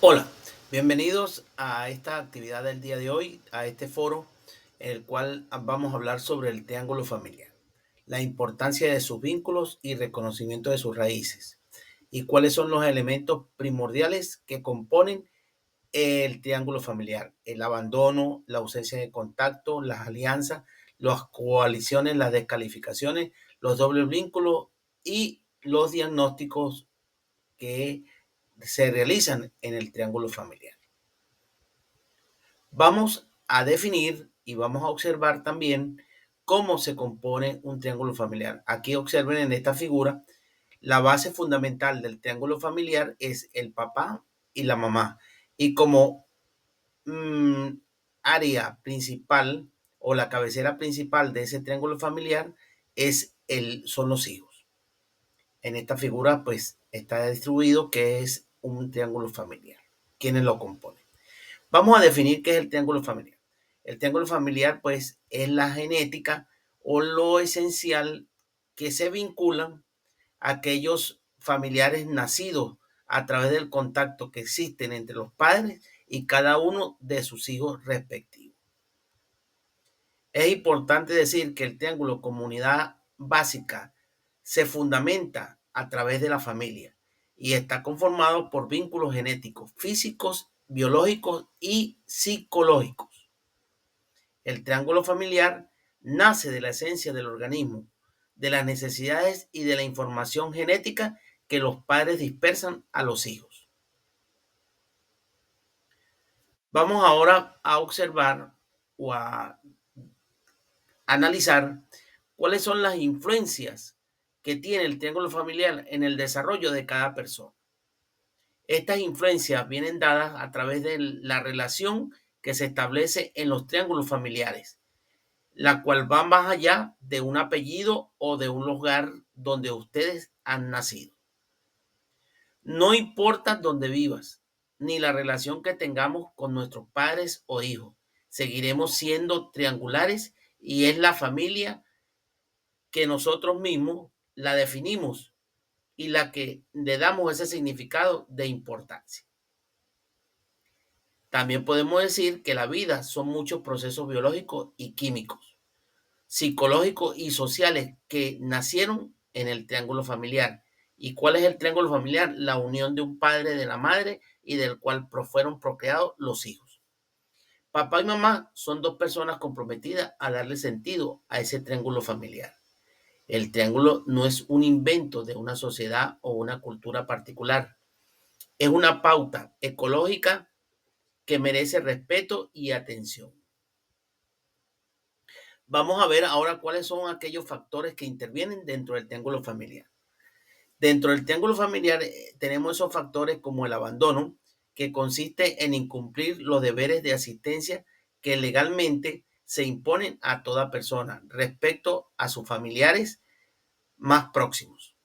Hola, bienvenidos a esta actividad del día de hoy, a este foro en el cual vamos a hablar sobre el triángulo familiar, la importancia de sus vínculos y reconocimiento de sus raíces, y cuáles son los elementos primordiales que componen el triángulo familiar: el abandono, la ausencia de contacto, las alianzas, las coaliciones, las descalificaciones, los dobles vínculos y los diagnósticos que se realizan en el triángulo familiar. Vamos a definir y vamos a observar también cómo se compone un triángulo familiar. Aquí observen en esta figura, la base fundamental del triángulo familiar es el papá y la mamá. Y como mm, área principal o la cabecera principal de ese triángulo familiar son los hijos. En esta figura pues está distribuido que es un triángulo familiar. ¿Quiénes lo componen? Vamos a definir qué es el triángulo familiar. El triángulo familiar, pues, es la genética o lo esencial que se vinculan a aquellos familiares nacidos a través del contacto que existen entre los padres y cada uno de sus hijos respectivos. Es importante decir que el triángulo comunidad básica se fundamenta a través de la familia y está conformado por vínculos genéticos, físicos, biológicos y psicológicos. El triángulo familiar nace de la esencia del organismo, de las necesidades y de la información genética que los padres dispersan a los hijos. Vamos ahora a observar o a analizar cuáles son las influencias que tiene el triángulo familiar en el desarrollo de cada persona. Estas influencias vienen dadas a través de la relación que se establece en los triángulos familiares, la cual va más allá de un apellido o de un lugar donde ustedes han nacido. No importa dónde vivas, ni la relación que tengamos con nuestros padres o hijos, seguiremos siendo triangulares y es la familia que nosotros mismos la definimos y la que le damos ese significado de importancia. También podemos decir que la vida son muchos procesos biológicos y químicos, psicológicos y sociales que nacieron en el triángulo familiar. ¿Y cuál es el triángulo familiar? La unión de un padre, de la madre y del cual fueron procreados los hijos. Papá y mamá son dos personas comprometidas a darle sentido a ese triángulo familiar. El triángulo no es un invento de una sociedad o una cultura particular. Es una pauta ecológica que merece respeto y atención. Vamos a ver ahora cuáles son aquellos factores que intervienen dentro del triángulo familiar. Dentro del triángulo familiar tenemos esos factores como el abandono, que consiste en incumplir los deberes de asistencia que legalmente se imponen a toda persona respecto a sus familiares más próximos.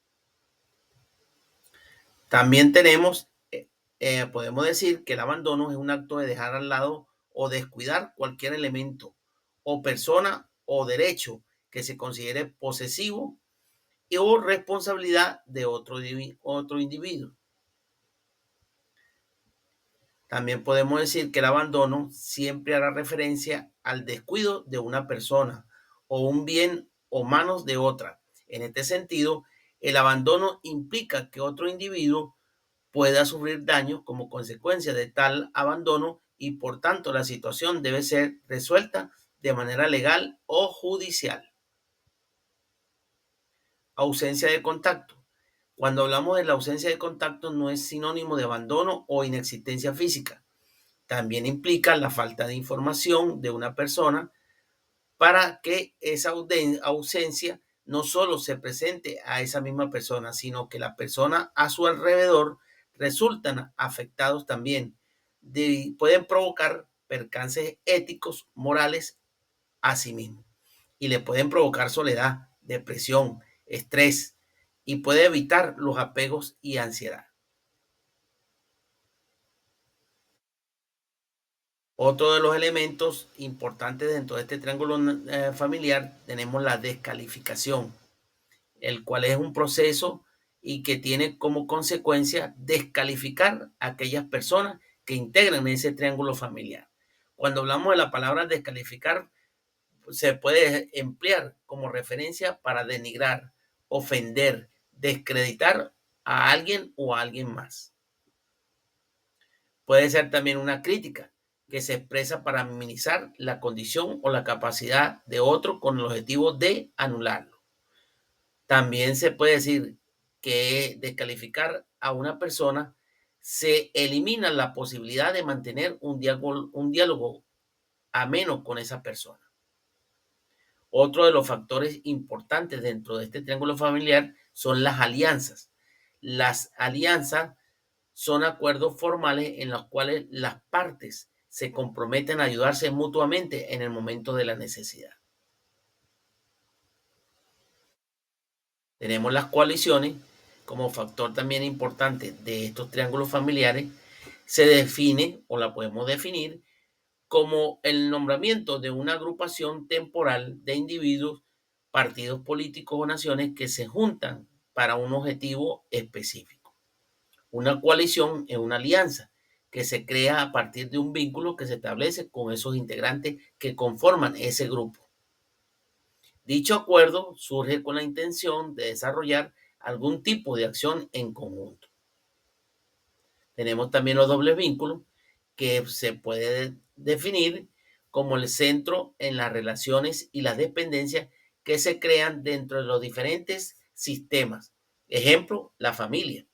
También podemos decir que el abandono es un acto de dejar al lado o descuidar cualquier elemento o persona o derecho que se considere posesivo o responsabilidad de otro individuo. También podemos decir que el abandono siempre hará referencia al descuido de una persona o un bien o manos de otra. En este sentido, el abandono implica que otro individuo pueda sufrir daños como consecuencia de tal abandono y por tanto la situación debe ser resuelta de manera legal o judicial. Ausencia de contacto. Cuando hablamos de la ausencia de contacto no es sinónimo de abandono o inexistencia física. También implica la falta de información de una persona para que esa ausencia no solo se presente a esa misma persona, sino que la persona a su alrededor resultan afectados también. Pueden provocar percances éticos, morales a sí mismos y le pueden provocar soledad, depresión, estrés y puede evitar los apegos y ansiedad. Otro de los elementos importantes dentro de este triángulo familiar tenemos la descalificación, el cual es un proceso y que tiene como consecuencia descalificar a aquellas personas que integran ese triángulo familiar. Cuando hablamos de la palabra descalificar, se puede emplear como referencia para denigrar, ofender, descreditar a alguien o a alguien más. Puede ser también una crítica que se expresa para minimizar la condición o la capacidad de otro con el objetivo de anularlo. También se puede decir que descalificar a una persona se elimina la posibilidad de mantener un diálogo ameno con esa persona. Otro de los factores importantes dentro de este triángulo familiar son las alianzas. Las alianzas son acuerdos formales en los cuales las partes se comprometen a ayudarse mutuamente en el momento de la necesidad. Tenemos las coaliciones como factor también importante de estos triángulos familiares. Se define o la podemos definir como el nombramiento de una agrupación temporal de individuos, partidos políticos o naciones que se juntan para un objetivo específico. Una coalición es una alianza que se crea a partir de un vínculo que se establece con esos integrantes que conforman ese grupo. Dicho acuerdo surge con la intención de desarrollar algún tipo de acción en conjunto. Tenemos también los dobles vínculos, que se puede definir como el centro en las relaciones y las dependencias que se crean dentro de los diferentes sistemas. Ejemplo, la familia,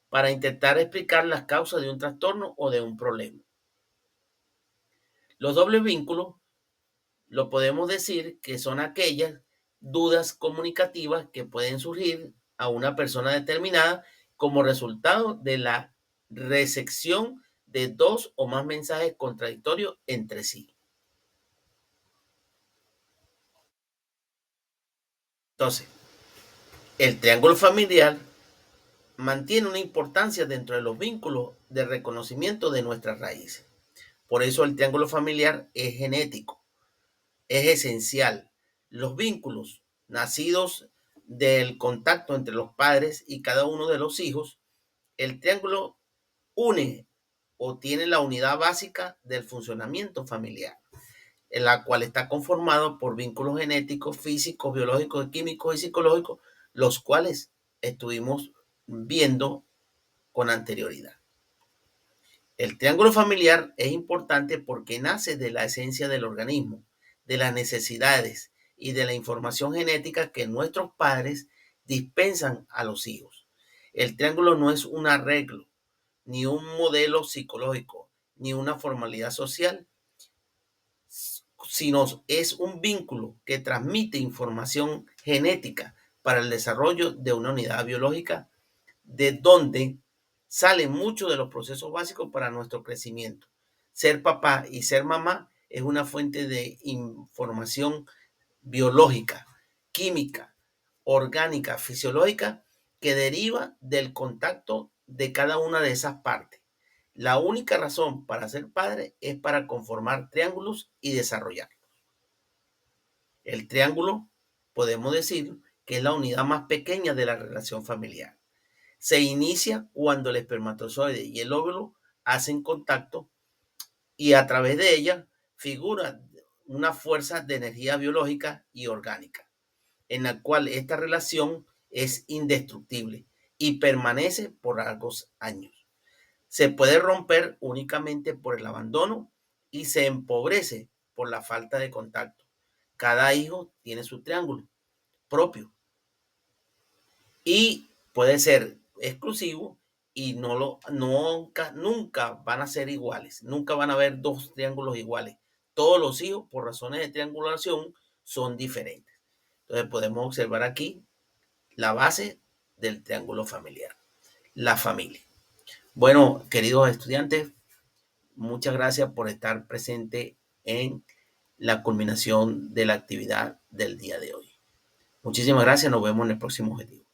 para intentar explicar las causas de un trastorno o de un problema. Los dobles vínculos lo podemos decir que son aquellas dudas comunicativas que pueden surgir a una persona determinada como resultado de la recepción de dos o más mensajes contradictorios entre sí. Entonces, el triángulo familiar mantiene una importancia dentro de los vínculos de reconocimiento de nuestras raíces. Por eso el triángulo familiar es genético, es esencial. Los vínculos nacidos del contacto entre los padres y cada uno de los hijos, el triángulo une o tiene la unidad básica del funcionamiento familiar, en la cual está conformado por vínculos genéticos, físicos, biológicos, químicos y psicológicos, los cuales estuvimos viendo con anterioridad. El triángulo familiar es importante porque nace de la esencia del organismo, de las necesidades y de la información genética que nuestros padres dispensan a los hijos. El triángulo no es un arreglo, ni un modelo psicológico, ni una formalidad social, sino es un vínculo que transmite información genética para el desarrollo de una unidad biológica, de donde salen muchos de los procesos básicos para nuestro crecimiento. Ser papá y ser mamá es una fuente de información biológica, química, orgánica, fisiológica, que deriva del contacto de cada una de esas partes. La única razón para ser padre es para conformar triángulos y desarrollarlos. El triángulo, podemos decir, que es la unidad más pequeña de la relación familiar. Se inicia cuando el espermatozoide y el óvulo hacen contacto y a través de ella figura una fuerza de energía biológica y orgánica, en la cual esta relación es indestructible y permanece por largos años. Se puede romper únicamente por el abandono y se empobrece por la falta de contacto. Cada hijo tiene su triángulo propio y puede ser exclusivo y nunca van a ser iguales, nunca van a haber dos triángulos iguales. Todos los hijos, por razones de triangulación, son diferentes. Entonces podemos observar aquí la base del triángulo familiar, la familia. Bueno, queridos estudiantes, muchas gracias por estar presente en la culminación de la actividad del día de hoy. Muchísimas gracias, nos vemos en el próximo objetivo.